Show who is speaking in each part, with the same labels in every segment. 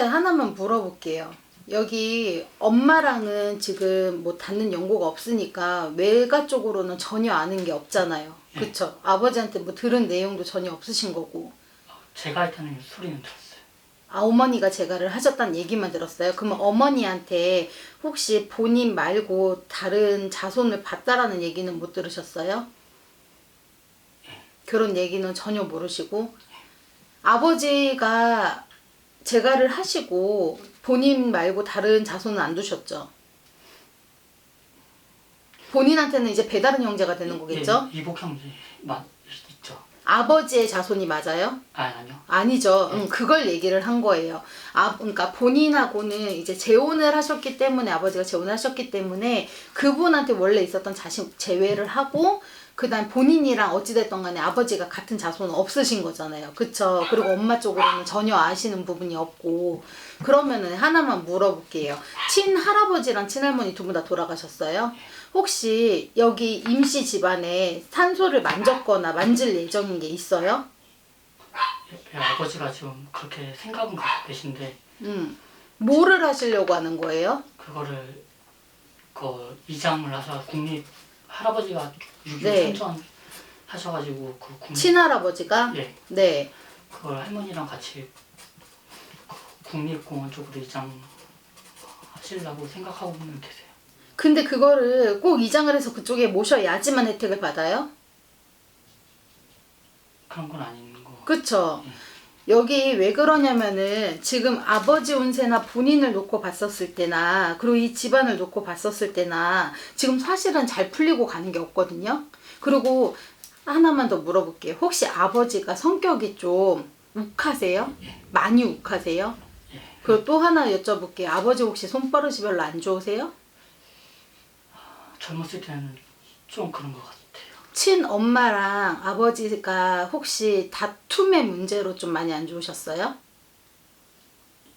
Speaker 1: 하나만 물어볼게요. 여기 엄마랑은 지금 뭐 닿는 연고가 없으니까 외가 쪽으로는 전혀 아는 게 없잖아요.
Speaker 2: 네.
Speaker 1: 그쵸? 아버지한테 뭐 들은 내용도 전혀 없으신 거고.
Speaker 2: 제가 할 때는 소리는 들었어요.
Speaker 1: 아, 어머니가 제가를 하셨다는 얘기만 들었어요. 그러면 어머니한테 혹시 본인 말고 다른 자손을 봤다라는 얘기는 못 들으셨어요? 그런 얘기는 전혀 모르시고. 아버지가 재가를 하시고 본인 말고 다른 자손은 안 두셨죠? 본인한테는 이제 배다른 형제가 되는 거겠죠?
Speaker 2: 예, 이복 형제만 있죠.
Speaker 1: 아버지의 자손이 맞아요?
Speaker 2: 아니요.
Speaker 1: 아니죠. 그걸 얘기를 한 거예요. 그러니까 본인하고는 이제 재혼을 하셨기 때문에, 아버지가 재혼을 하셨기 때문에 그분한테 원래 있었던 자식 제외를 하고, 그 다음 본인이랑 어찌됐던 간에 아버지가 같은 자손은 없으신 거잖아요. 그쵸? 그리고 엄마 쪽으로는 전혀 아시는 부분이 없고. 그러면은 하나만 물어볼게요. 친할아버지랑 친할머니 두 분 다 돌아가셨어요? 혹시 여기 임씨 집안에 산소를 만졌거나 만질 예정인 게 있어요?
Speaker 2: 아버지가 지금 그렇게 생각은 갖고 계신데
Speaker 1: 뭐를 하시려고 하는 거예요?
Speaker 2: 그거를 이장을 하셔 국립 할아버지가 6.25
Speaker 1: 네.
Speaker 2: 선전 하셔가지고 그 국립
Speaker 1: 친할아버지가?
Speaker 2: 예,
Speaker 1: 네.
Speaker 2: 그걸 할머니랑 같이 국립공원 쪽으로 이장 하시려고 생각하고 계세요.
Speaker 1: 근데 그거를 꼭 이장을 해서 그쪽에 모셔야지만 혜택을 받아요?
Speaker 2: 그런 건 아닌 거.
Speaker 1: 그쵸? 여기 왜 그러냐면은 지금 아버지 운세나 본인을 놓고 봤었을 때나, 그리고 이 집안을 놓고 봤었을 때나 지금 사실은 잘 풀리고 가는 게 없거든요. 그리고 하나만 더 물어볼게요. 혹시 아버지가 성격이 좀 욱하세요? 많이 욱하세요? 그리고 또 하나 여쭤볼게요. 아버지 혹시 손버릇이 별로 안 좋으세요?
Speaker 2: 젊었을 때는 좀 그런 것 같아요.
Speaker 1: 친엄마랑 아버지가 혹시 다툼의 문제로 좀 많이 안 좋으셨어요?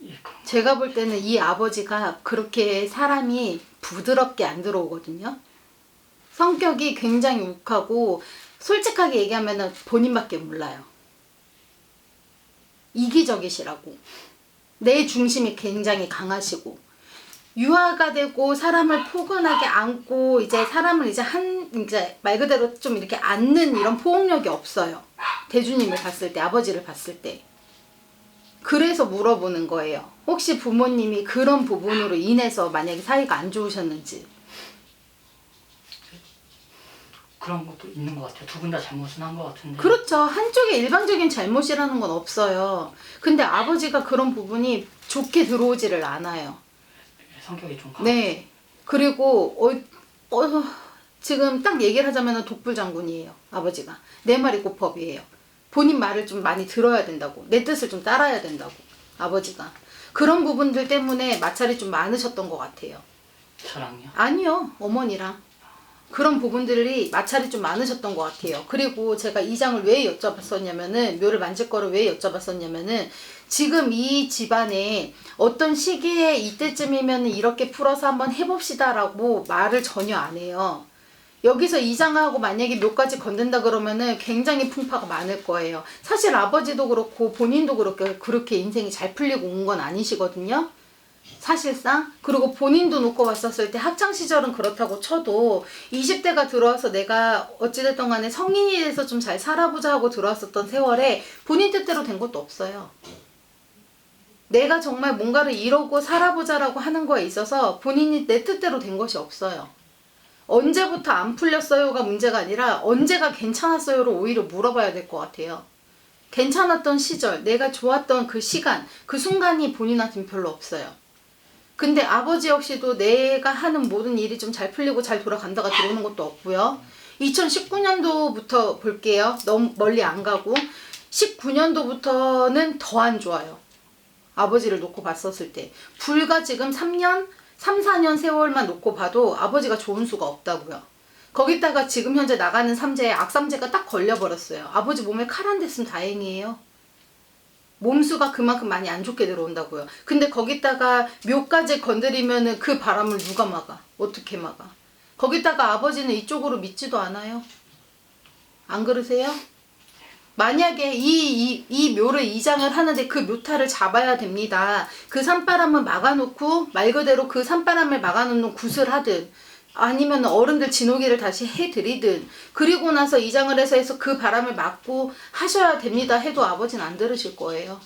Speaker 2: 예, 그런 거.
Speaker 1: 제가 볼 때는 이 아버지가 그렇게 사람이 부드럽게 안 들어오거든요. 성격이 굉장히 욱하고, 솔직하게 얘기하면 본인밖에 몰라요. 이기적이시라고. 내 중심이 굉장히 강하시고, 유화가 되고 사람을 포근하게 안고 이제 사람을 이제 말 그대로 좀 이렇게 안는 이런 포옹력이 없어요. 대주님을 봤을 때, 아버지를 봤을 때. 그래서 물어보는 거예요. 혹시 부모님이 그런 부분으로 인해서 만약에 사이가 안 좋으셨는지.
Speaker 2: 그런 것도 있는 것 같아요. 두 분 다 잘못은 한 것 같은데.
Speaker 1: 그렇죠. 한쪽에 일방적인 잘못이라는 건 없어요. 근데 아버지가 그런 부분이 좋게 들어오지를 않아요.
Speaker 2: 성격이 좀 강하고.
Speaker 1: 네. 그리고 지금 딱 얘기를 하자면 독불장군이에요. 아버지가. 내 말이 곧 법이에요. 본인 말을 좀 많이 들어야 된다고. 내 뜻을 좀 따라야 된다고. 아버지가. 그런 부분들 때문에 마찰이 좀 많으셨던 것 같아요.
Speaker 2: 저랑요?
Speaker 1: 아니요. 어머니랑. 그런 부분들이 마찰이 좀 많으셨던 것 같아요. 그리고 제가 이 장을 왜 여쭤봤었냐면은, 묘를 만질 거를 왜 여쭤봤었냐면은, 지금 이 집안에 어떤 시기에 이때쯤이면 이렇게 풀어서 한번 해봅시다라고 말을 전혀 안 해요. 여기서 이장하고 만약에 묘까지 건든다 그러면은 굉장히 풍파가 많을 거예요. 사실 아버지도 그렇고 본인도 그렇게 인생이 잘 풀리고 온 건 아니시거든요. 사실상. 그리고 본인도 놓고 봤었을 때 학창시절은 그렇다고 쳐도 20대가 들어와서 내가 어찌됐든 간에 성인이 돼서 좀 잘 살아보자 하고 들어왔었던 세월에 본인 뜻대로 된 것도 없어요. 내가 정말 뭔가를 이루고 살아보자라고 하는 거에 있어서 본인이 내 뜻대로 된 것이 없어요. 언제부터 안 풀렸어요가 문제가 아니라 언제가 괜찮았어요를 오히려 물어봐야 될 것 같아요. 괜찮았던 시절, 내가 좋았던 그 시간, 그 순간이 본인한테는 별로 없어요. 근데 아버지 역시도 내가 하는 모든 일이 좀 잘 풀리고 잘 돌아간다가 들어오는 것도 없고요. 2019년도부터 볼게요. 너무 멀리 안 가고 19년도부터는 더 안 좋아요. 아버지를 놓고 봤었을 때. 불과 지금 3년, 3, 4년 세월만 놓고 봐도 아버지가 좋은 수가 없다고요. 거기다가 지금 현재 나가는 삼재에 악삼재가 딱 걸려버렸어요. 아버지 몸에 칼 안 댔으면 다행이에요. 몸수가 그만큼 많이 안 좋게 들어온다고요. 근데 거기다가 묘까지 건드리면은 그 바람을 누가 막아? 어떻게 막아? 거기다가 아버지는 이쪽으로 믿지도 않아요. 안 그러세요? 만약에 이 묘를 이장을 하는데 그 묘타를 잡아야 됩니다. 그 산바람을 막아놓고 말 그대로 그 산바람을 막아놓는 굿을 하든 아니면 어른들 진호기를 다시 해드리든 그리고 나서 이장을 해서 그 바람을 막고 하셔야 됩니다 해도 아버지는 안 들으실 거예요.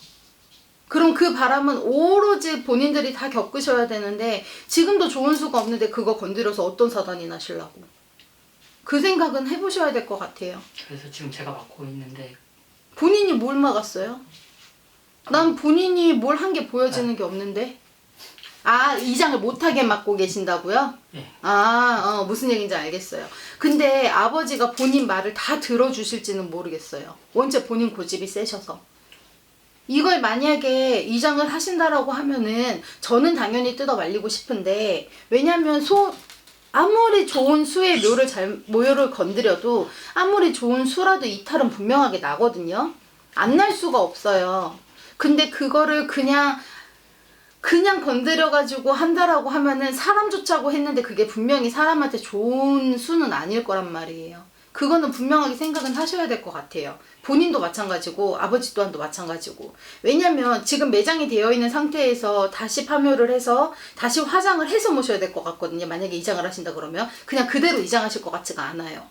Speaker 1: 그럼 그 바람은 오로지 본인들이 다 겪으셔야 되는데 지금도 좋은 수가 없는데 그거 건드려서 어떤 사단이 나시려고. 그 생각은 해보셔야 될 것 같아요.
Speaker 2: 그래서 지금 제가 맡고 있는데
Speaker 1: 본인이 뭘 막았어요? 난 본인이 뭘 한 게 보여지는 게 없는데. 아, 이장을 못하게 맡고 계신다고요?
Speaker 2: 예.
Speaker 1: 무슨 얘기인지 알겠어요. 근데 아버지가 본인 말을 다 들어주실지는 모르겠어요. 원체 본인 고집이 세셔서. 이걸 만약에 이장을 하신다라고 하면은 저는 당연히 뜯어 말리고 싶은데 왜냐면 아무리 좋은 수의 모요를 건드려도 아무리 좋은 수라도 이탈은 분명하게 나거든요. 안 날 수가 없어요. 근데 그거를 그냥 건드려가지고 한다라고 하면은 사람 좋자고 했는데 그게 분명히 사람한테 좋은 수는 아닐 거란 말이에요. 그거는 분명하게 생각은 하셔야 될 것 같아요. 본인도 마찬가지고 아버지 또한도 마찬가지고. 왜냐면 지금 매장이 되어 있는 상태에서 다시 파묘를 해서 다시 화장을 해서 모셔야 될 것 같거든요. 만약에 이장을 하신다 그러면 그냥 그대로 이장하실 것 같지가 않아요.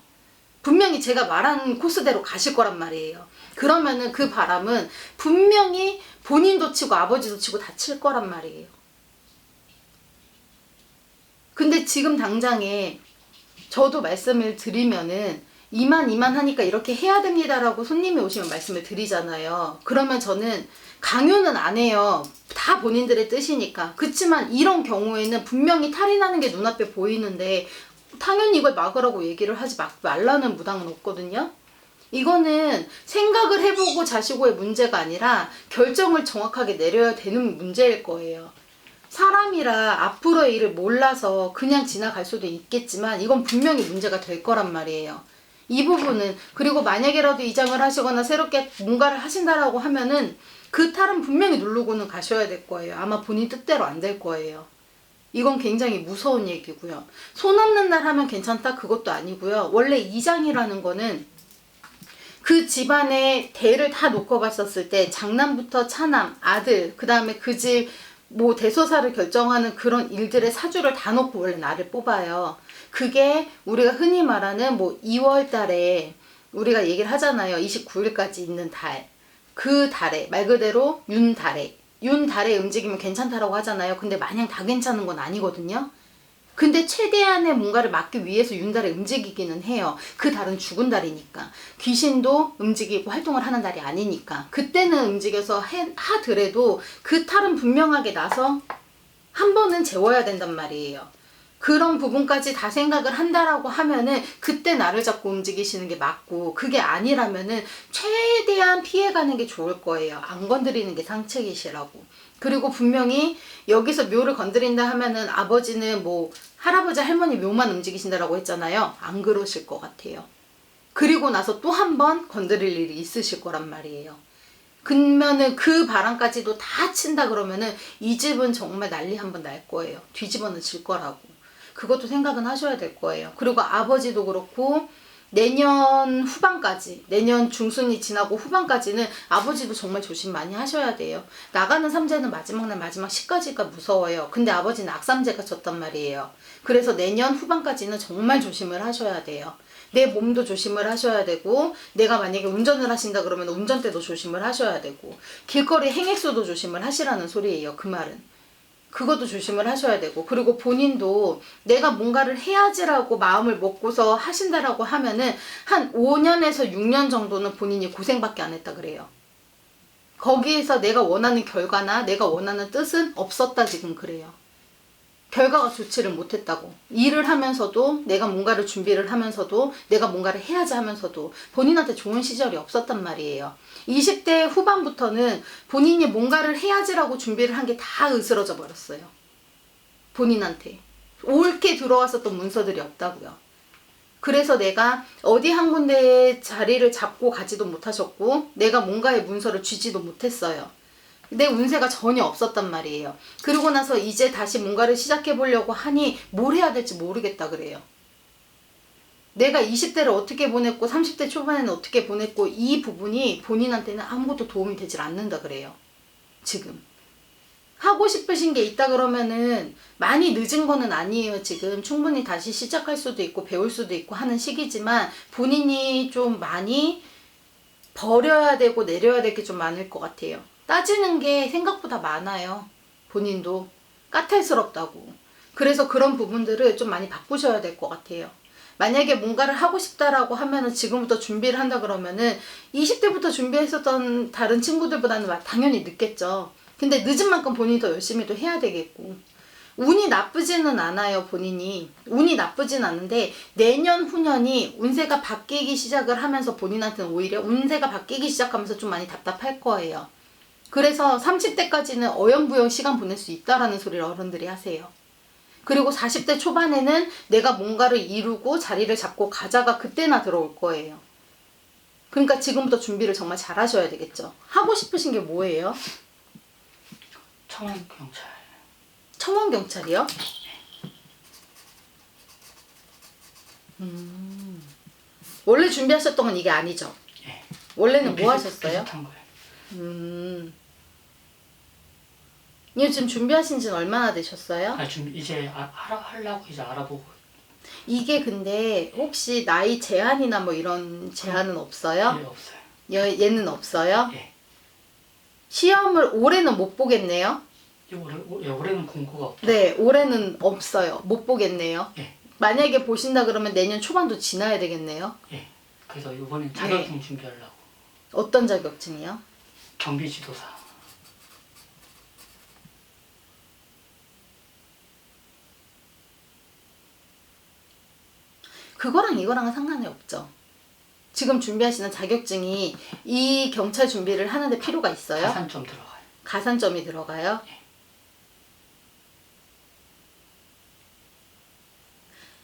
Speaker 1: 분명히 제가 말한 코스대로 가실 거란 말이에요. 그러면은 그 바람은 분명히 본인도 치고 아버지도 치고 다 칠 거란 말이에요. 근데 지금 당장에 저도 말씀을 드리면은 이만 하니까 이렇게 해야 됩니다라고 손님이 오시면 말씀을 드리잖아요. 그러면 저는 강요는 안 해요. 다 본인들의 뜻이니까. 그렇지만 이런 경우에는 분명히 탈이 나는 게 눈앞에 보이는데 당연히 이걸 막으라고 얘기를 하지 말라는 무당은 없거든요. 이거는 생각을 해보고 자시고의 문제가 아니라 결정을 정확하게 내려야 되는 문제일 거예요. 사람이라 앞으로의 일을 몰라서 그냥 지나갈 수도 있겠지만 이건 분명히 문제가 될 거란 말이에요. 이 부분은 그리고 만약에라도 이장을 하시거나 새롭게 뭔가를 하신다라고 하면은 그 탈은 분명히 누르고는 가셔야 될 거예요. 아마 본인 뜻대로 안 될 거예요. 이건 굉장히 무서운 얘기고요. 손 없는 날 하면 괜찮다 그것도 아니고요. 원래 이장이라는 거는 그 집안의 대를 다 놓고 봤었을 때 장남부터 차남, 아들, 그 다음에 그 집 뭐 대소사를 결정하는 그런 일들의 사주를 다 놓고 원래 나를 뽑아요. 그게 우리가 흔히 말하는 뭐 2월 달에 우리가 얘기를 하잖아요. 29일까지 있는 달. 그 달에 말 그대로 윤달에 움직이면 괜찮다라고 하잖아요. 근데 마냥 다 괜찮은 건 아니거든요. 근데 최대한의 뭔가를 막기 위해서 윤달에 움직이기는 해요. 그 달은 죽은 달이니까. 귀신도 움직이고 활동을 하는 달이 아니니까. 그때는 움직여서 하더라도 그 탈은 분명하게 나서 한 번은 재워야 된단 말이에요. 그런 부분까지 다 생각을 한다라고 하면은 그때 나를 잡고 움직이시는 게 맞고 그게 아니라면은 최대한 피해가는 게 좋을 거예요. 안 건드리는 게 상책이시라고. 그리고 분명히 여기서 묘를 건드린다 하면은 아버지는 뭐 할아버지 할머니 묘만 움직이신다라고 했잖아요. 안 그러실 것 같아요. 그리고 나서 또 한 번 건드릴 일이 있으실 거란 말이에요. 그러면은 그 바람까지도 다 친다 그러면은 이 집은 정말 난리 한번 날 거예요. 뒤집어는 질 거라고. 그것도 생각은 하셔야 될 거예요. 그리고 아버지도 그렇고 내년 후반까지, 내년 중순이 지나고 후반까지는 아버지도 정말 조심 많이 하셔야 돼요. 나가는 삼재는 마지막 날 마지막 시까지가 무서워요. 근데 아버지는 악삼재가 졌단 말이에요. 그래서 내년 후반까지는 정말 조심을 하셔야 돼요. 내 몸도 조심을 하셔야 되고 내가 만약에 운전을 하신다 그러면 운전대도 조심을 하셔야 되고 길거리 행액수도 조심을 하시라는 소리예요. 그 말은. 그것도 조심을 하셔야 되고 그리고 본인도 내가 뭔가를 해야지라고 마음을 먹고서 하신다라고 하면은 한 5년에서 6년 정도는 본인이 고생밖에 안 했다 그래요. 거기에서 내가 원하는 결과나 내가 원하는 뜻은 없었다 지금 그래요. 결과가 좋지를 못했다고. 일을 하면서도 내가 뭔가를 준비를 하면서도 내가 뭔가를 해야지 하면서도 본인한테 좋은 시절이 없었단 말이에요. 20대 후반부터는 본인이 뭔가를 해야지라고 준비를 한 게 다 으스러져 버렸어요. 본인한테. 옳게 들어왔었던 문서들이 없다고요. 그래서 내가 어디 한 군데에 자리를 잡고 가지도 못하셨고 내가 뭔가의 문서를 쥐지도 못했어요. 내 운세가 전혀 없었단 말이에요. 그러고 나서 이제 다시 뭔가를 시작해 보려고 하니 뭘 해야 될지 모르겠다 그래요. 내가 20대를 어떻게 보냈고 30대 초반에는 어떻게 보냈고 이 부분이 본인한테는 아무것도 도움이 되질 않는다 그래요. 지금. 하고 싶으신 게 있다 그러면은 많이 늦은 거는 아니에요. 지금 충분히 다시 시작할 수도 있고 배울 수도 있고 하는 시기지만 본인이 좀 많이 버려야 되고 내려야 될 게 좀 많을 것 같아요. 따지는 게 생각보다 많아요. 본인도 까탈스럽다고. 그래서 그런 부분들을 좀 많이 바꾸셔야 될 것 같아요. 만약에 뭔가를 하고 싶다라고 하면은 지금부터 준비를 한다 그러면은 20대부터 준비했었던 다른 친구들보다는 당연히 늦겠죠. 근데 늦은 만큼 본인이 더 열심히 또 해야 되겠고. 운이 나쁘지는 않아요, 본인이. 운이 나쁘진 않은데 내년 후년이 운세가 바뀌기 시작을 하면서 본인한테는 오히려 운세가 바뀌기 시작하면서 좀 많이 답답할 거예요. 그래서 30대까지는 어영부영 시간 보낼 수 있다라는 소리를 어른들이 하세요. 그리고 40대 초반에는 내가 뭔가를 이루고 자리를 잡고 가자가 그때나 들어올 거예요. 그러니까 지금부터 준비를 정말 잘 하셔야 되겠죠. 하고 싶으신 게 뭐예요?
Speaker 2: 청원경찰.
Speaker 1: 청원경찰이요? 원래 준비하셨던 건 이게 아니죠?
Speaker 2: 예.
Speaker 1: 원래는 뭐 하셨어요?
Speaker 2: 비슷한 거예요.
Speaker 1: 이거 지금 준비하신 지는 얼마나 되셨어요?
Speaker 2: 지금 이제 하려고 이제 알아보고.
Speaker 1: 이게 근데 혹시 나이 제한이나 뭐 이런 제한은 없어요?
Speaker 2: 예, 없어요.
Speaker 1: 얘는 없어요?
Speaker 2: 예.
Speaker 1: 시험을 올해는 못 보겠네요?
Speaker 2: 올해는 공고가 없다.
Speaker 1: 네, 올해는 없어요. 못 보겠네요.
Speaker 2: 예.
Speaker 1: 만약에 보신다 그러면 내년 초반도 지나야 되겠네요.
Speaker 2: 예. 그래서 이번엔 자격증 준비하려고.
Speaker 1: 어떤 자격증이요?
Speaker 2: 경비지도사.
Speaker 1: 그거랑 이거랑은 상관이 없죠. 지금 준비하시는 자격증이 이 경찰 준비를 하는데 필요가 있어요?
Speaker 2: 가산점 들어가요.
Speaker 1: 가산점이 들어가요?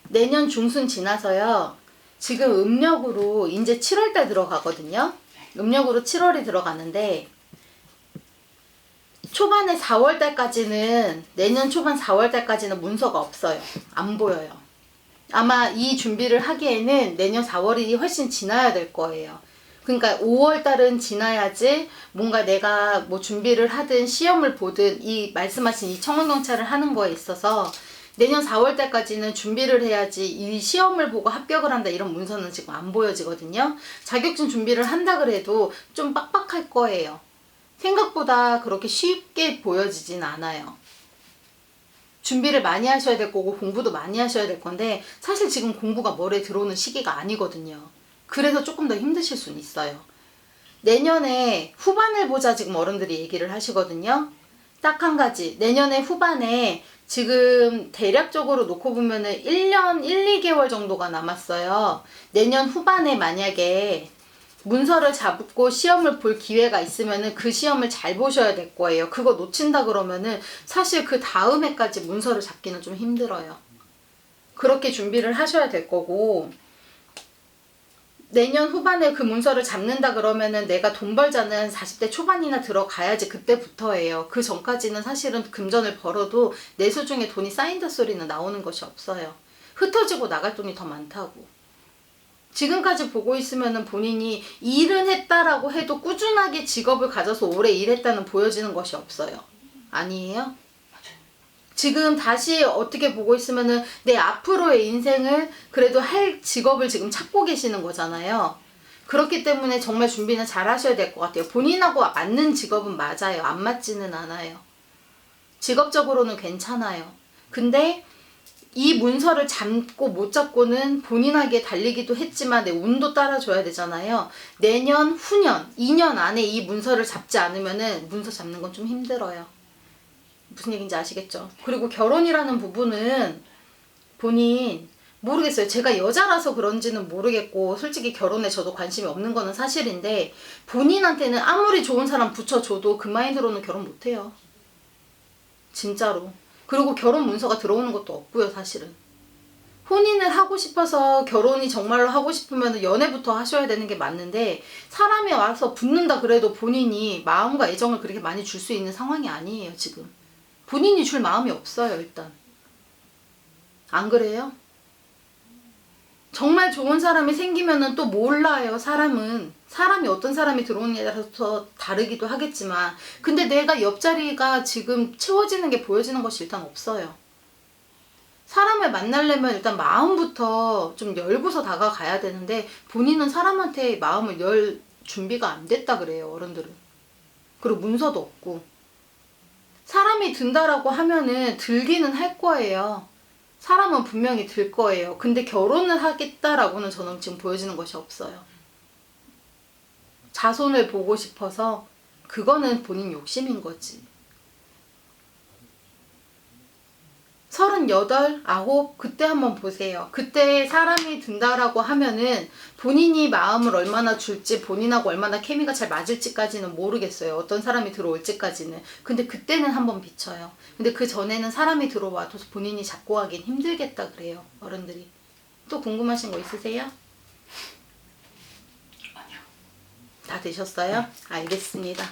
Speaker 1: 내년 중순 지나서요. 지금 음력으로 이제 7월달 들어가거든요. 음력으로 7월이 들어가는데 초반에 4월달까지는 내년 초반 4월달까지는 문서가 없어요. 안 보여요. 아마 이 준비를 하기에는 내년 4월이 훨씬 지나야 될 거예요. 그러니까 5월달은 지나야지 뭔가 내가 뭐 준비를 하든 시험을 보든 이 말씀하신 이 청원경찰을 하는 거에 있어서 내년 4월달까지는 준비를 해야지 이 시험을 보고 합격을 한다 이런 문서는 지금 안 보여지거든요. 자격증 준비를 한다 그래도 좀 빡빡할 거예요. 생각보다 그렇게 쉽게 보여지진 않아요. 준비를 많이 하셔야 될 거고 공부도 많이 하셔야 될 건데 사실 지금 공부가 머리에 들어오는 시기가 아니거든요. 그래서 조금 더 힘드실 수는 있어요. 내년에 후반을 보자 지금 어른들이 얘기를 하시거든요. 딱 한 가지. 내년에 후반에 지금 대략적으로 놓고 보면은 1년 1, 2개월 정도가 남았어요. 내년 후반에 만약에 문서를 잡고 시험을 볼 기회가 있으면은 그 시험을 잘 보셔야 될 거예요. 그거 놓친다 그러면은 사실 그 다음 해까지 문서를 잡기는 좀 힘들어요. 그렇게 준비를 하셔야 될 거고 내년 후반에 그 문서를 잡는다 그러면은 내가 돈 벌자는 40대 초반이나 들어가야지 그때부터예요. 그 전까지는 사실은 금전을 벌어도 내 수중에 돈이 쌓인다 소리는 나오는 것이 없어요. 흩어지고 나갈 돈이 더 많다고. 지금까지 보고 있으면은 본인이 일은 했다라고 해도 꾸준하게 직업을 가져서 오래 일했다는 보여지는 것이 없어요. 아니에요? 지금 다시 어떻게 보고 있으면은 내 앞으로의 인생을 그래도 할 직업을 지금 찾고 계시는 거잖아요. 그렇기 때문에 정말 준비는 잘 하셔야 될 것 같아요. 본인하고 맞는 직업은 맞아요. 안 맞지는 않아요. 직업적으로는 괜찮아요. 근데 이 문서를 잡고 못 잡고는 본인에게 달리기도 했지만 내 운도 따라줘야 되잖아요. 내년, 후년, 2년 안에 이 문서를 잡지 않으면은 문서 잡는 건 좀 힘들어요. 무슨 얘기인지 아시겠죠? 그리고 결혼이라는 부분은 본인 모르겠어요. 제가 여자라서 그런지는 모르겠고 솔직히 결혼에 저도 관심이 없는 거는 사실인데 본인한테는 아무리 좋은 사람 붙여줘도 그 마인드로는 결혼 못해요. 진짜로. 그리고 결혼 문서가 들어오는 것도 없고요, 사실은. 혼인을 하고 싶어서 결혼이 정말로 하고 싶으면 연애부터 하셔야 되는 게 맞는데 사람이 와서 붙는다 그래도 본인이 마음과 애정을 그렇게 많이 줄 수 있는 상황이 아니에요, 지금. 본인이 줄 마음이 없어요, 일단. 안 그래요? 정말 좋은 사람이 생기면은 또 몰라요. 사람이 어떤 사람이 들어오느냐에 따라서 다르기도 하겠지만, 근데 내가 옆자리가 지금 채워지는 게 보여지는 것이 일단 없어요. 사람을 만나려면 일단 마음부터 좀 열고서 다가가야 되는데, 본인은 사람한테 마음을 열 준비가 안 됐다 그래요, 어른들은. 그리고 문서도 없고. 사람이 든다라고 하면은 들기는 할 거예요. 사람은 분명히 들 거예요. 근데 결혼을 하겠다라고는 저는 지금 보여지는 것이 없어요. 자손을 보고 싶어서, 그거는 본인 욕심인 거지. 38, 9 그때 한번 보세요. 그때 사람이 든다라고 하면은 본인이 마음을 얼마나 줄지, 본인하고 얼마나 케미가 잘 맞을지까지는 모르겠어요. 어떤 사람이 들어올지까지는. 근데 그때는 한번 비춰요. 근데 그 전에는 사람이 들어와도 본인이 잡고 하긴 힘들겠다 그래요, 어른들이. 또 궁금하신 거 있으세요?
Speaker 2: 아니요.
Speaker 1: 다 되셨어요? 알겠습니다.